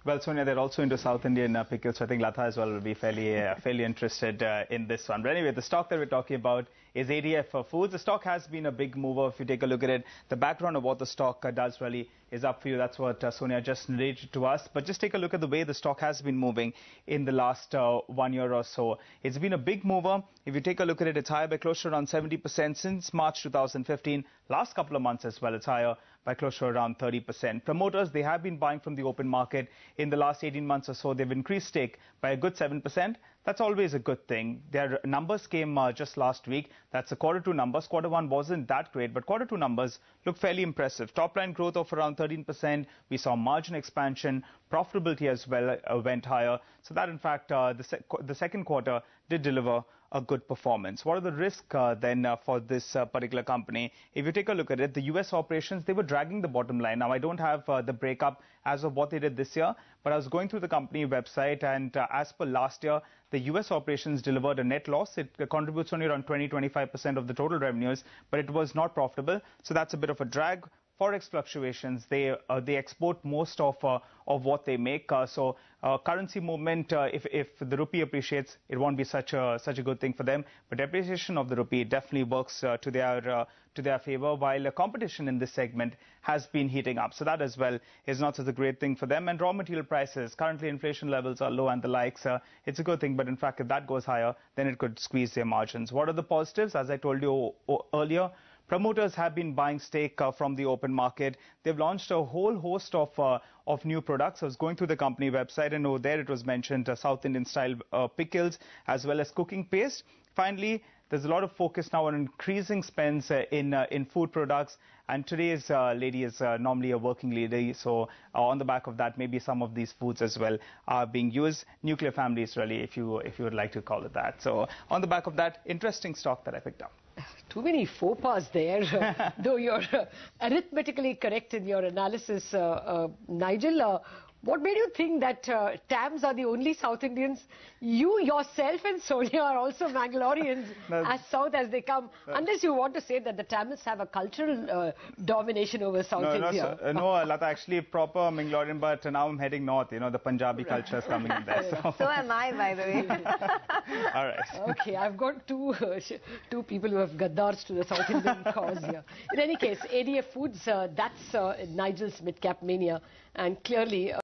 Well, Sonia, they're also into South Indian pickles, so I think Latha as well will be fairly interested in this one. But anyway, the stock that we're talking about is ADF Foods. The stock has been a big mover. If you take a look at it, the background of what the stock does really is up for you. That's what Sonia just narrated to us. But just take a look at the way the stock has been moving in the last 1 year or so. It's been a big mover. If you take a look at it, it's higher by close to around 70% since March 2015. Last couple of months as well, it's higher by close to around 30%. Promoters, they have been buying from the open market. In the last 18 months or so, they've increased stake by a good 7%. That's always a good thing. Their numbers came just last week. That's the Q2 numbers. Q1 wasn't that great, but Q2 numbers look fairly impressive. Top line growth of around 13%. We saw margin expansion. Profitability as well went higher. So that, in fact, the second quarter did deliver a good performance. What are the risks then for this particular company? If you take a look at it, the US operations, they were dragging the bottom line. Now, I don't have the breakup as of what they did this year, but I was going through the company website, and as per last year, the US operations delivered a net loss. It contributes only around 20-25% of the total revenues, but it was not profitable. So that's a bit of a drag. Forex fluctuations, they export most of what they make. So currency movement, if the rupee appreciates, it won't be such a good thing for them. But depreciation of the rupee definitely works to their favor, while competition in this segment has been heating up. So that as well is not such a great thing for them. And raw material prices, currently inflation levels are low and the likes. It's a good thing, but in fact, if that goes higher, then it could squeeze their margins. What are the positives? As I told you earlier, promoters have been buying stake from the open market. They've launched a whole host of new products. I was going through the company website, and over there it was mentioned South Indian style pickles as well as cooking paste. Finally, there's a lot of focus now on increasing spends in food products. And today's lady is normally a working lady, so on the back of that, maybe some of these foods as well are being used. Nuclear families, really, if you would like to call it that. So on the back of that, interesting stock that I picked up. Too many faux pas there, though you're arithmetically correct in your analysis, Nigel. What made you think that Tams are the only South Indians? You yourself and Sonia are also Mangaloreans, as South as they come, unless you want to say that the Tamils have a cultural domination over South India. No, Latha, actually proper Mangalorean, but now I'm heading north. You know, the Punjabi culture is coming in there. So am I, by the way. All right. Okay, I've got two people who have gaddars to the South Indian cause here. In any case, ADF Foods, that's Nigel's Midcap Mania, and clearly